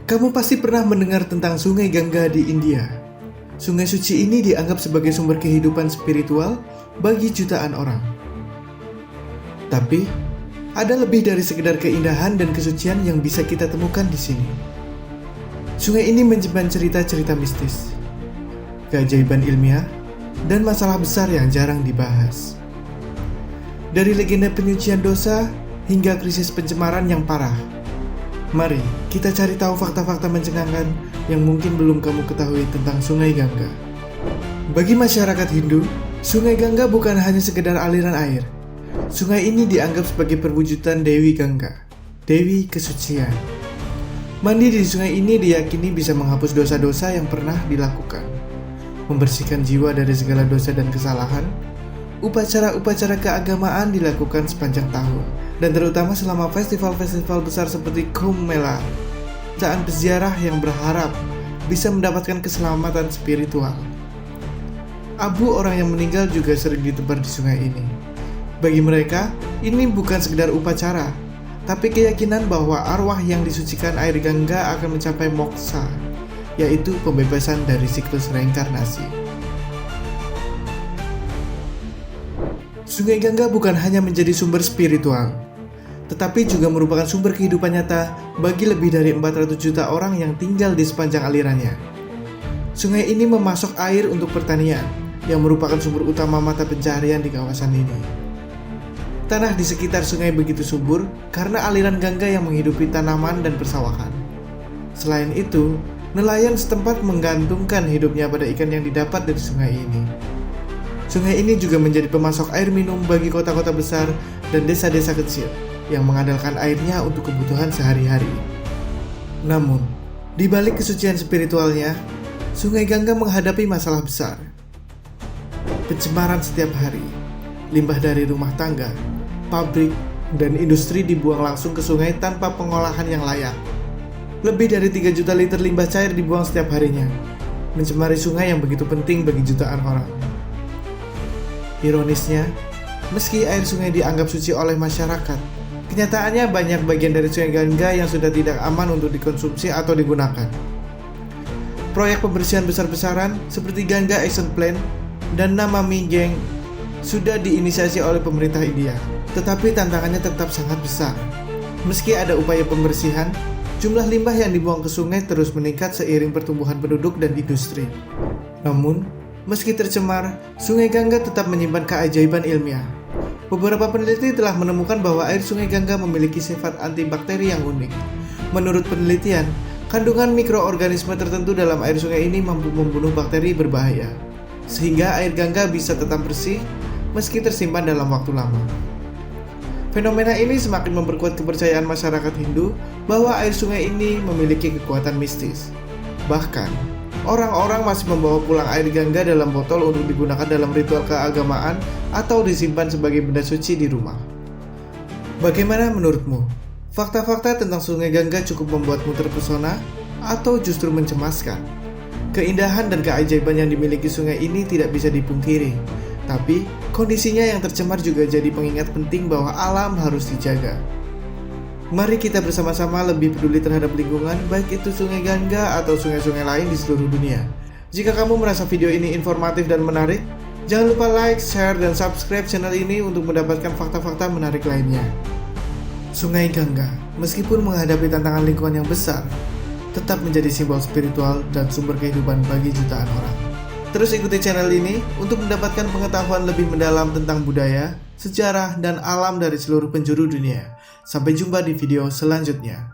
Kamu pasti pernah mendengar tentang Sungai Gangga di India. Sungai suci ini dianggap sebagai sumber kehidupan spiritual bagi jutaan orang. Tapi, ada lebih dari sekedar keindahan dan kesucian yang bisa kita temukan di sini. Sungai ini menyimpan cerita-cerita mistis, keajaiban ilmiah, dan masalah besar yang jarang dibahas. Dari legenda penyucian dosa hingga krisis pencemaran yang parah, mari kita cari tahu fakta-fakta mencengangkan yang mungkin belum kamu ketahui tentang Sungai Gangga. Bagi masyarakat Hindu, Sungai Gangga bukan hanya sekedar aliran air. Sungai ini dianggap sebagai perwujudan Dewi Gangga, Dewi Kesucian. Mandi di sungai ini diyakini bisa menghapus dosa-dosa yang pernah dilakukan, membersihkan jiwa dari segala dosa dan kesalahan. Upacara-upacara keagamaan dilakukan sepanjang tahun, dan terutama selama festival-festival besar seperti Kumbh Mela. Jutaan peziarah yang berharap bisa mendapatkan keselamatan spiritual. Abu orang yang meninggal juga sering ditebar di sungai ini. Bagi mereka, ini bukan sekedar upacara, tapi keyakinan bahwa arwah yang disucikan air Gangga akan mencapai moksa, yaitu pembebasan dari siklus reinkarnasi. Sungai Gangga bukan hanya menjadi sumber spiritual, tetapi juga merupakan sumber kehidupan nyata bagi lebih dari 400 juta orang yang tinggal di sepanjang alirannya. Sungai ini memasok air untuk pertanian, yang merupakan sumber utama mata pencaharian di kawasan ini. Tanah di sekitar sungai begitu subur karena aliran Gangga yang menghidupi tanaman dan persawahan. Selain itu, nelayan setempat menggantungkan hidupnya pada ikan yang didapat dari sungai ini. Sungai ini juga menjadi pemasok air minum bagi kota-kota besar dan desa-desa kecil yang mengandalkan airnya untuk kebutuhan sehari-hari. Namun, di balik kesucian spiritualnya, Sungai Gangga menghadapi masalah besar. Pencemaran setiap hari, limbah dari rumah tangga, pabrik, dan industri dibuang langsung ke sungai tanpa pengolahan yang layak. Lebih dari 3 juta liter limbah cair dibuang setiap harinya, mencemari sungai yang begitu penting bagi jutaan orang. Ironisnya, meski air sungai dianggap suci oleh masyarakat, kenyataannya banyak bagian dari Sungai Gangga yang sudah tidak aman untuk dikonsumsi atau digunakan. Proyek pembersihan besar-besaran seperti Ganga Action Plan dan Namami Gange sudah diinisiasi oleh pemerintah India, tetapi tantangannya tetap sangat besar. Meski ada upaya pembersihan, jumlah limbah yang dibuang ke sungai terus meningkat seiring pertumbuhan penduduk dan industri. Namun, meski tercemar, Sungai Gangga tetap menyimpan keajaiban ilmiah. Beberapa peneliti telah menemukan bahwa air Sungai Gangga memiliki sifat antibakteri yang unik. Menurut penelitian, kandungan mikroorganisme tertentu dalam air sungai ini mampu membunuh bakteri berbahaya, sehingga air Gangga bisa tetap bersih meski tersimpan dalam waktu lama. Fenomena ini semakin memperkuat kepercayaan masyarakat Hindu bahwa air sungai ini memiliki kekuatan mistis. Bahkan, orang-orang masih membawa pulang air Gangga dalam botol untuk digunakan dalam ritual keagamaan atau disimpan sebagai benda suci di rumah. Bagaimana menurutmu? Fakta-fakta tentang Sungai Gangga cukup membuatmu terpesona atau justru mencemaskan? Keindahan dan keajaiban yang dimiliki sungai ini tidak bisa dipungkiri, tapi kondisinya yang tercemar juga jadi pengingat penting bahwa alam harus dijaga. Mari kita bersama-sama lebih peduli terhadap lingkungan, baik itu Sungai Gangga atau sungai-sungai lain di seluruh dunia. Jika kamu merasa video ini informatif dan menarik, jangan lupa like, share, dan subscribe channel ini untuk mendapatkan fakta-fakta menarik lainnya. Sungai Gangga, meskipun menghadapi tantangan lingkungan yang besar, tetap menjadi simbol spiritual dan sumber kehidupan bagi jutaan orang. Terus ikuti channel ini untuk mendapatkan pengetahuan lebih mendalam tentang budaya, sejarah, dan alam dari seluruh penjuru dunia. Sampai jumpa di video selanjutnya.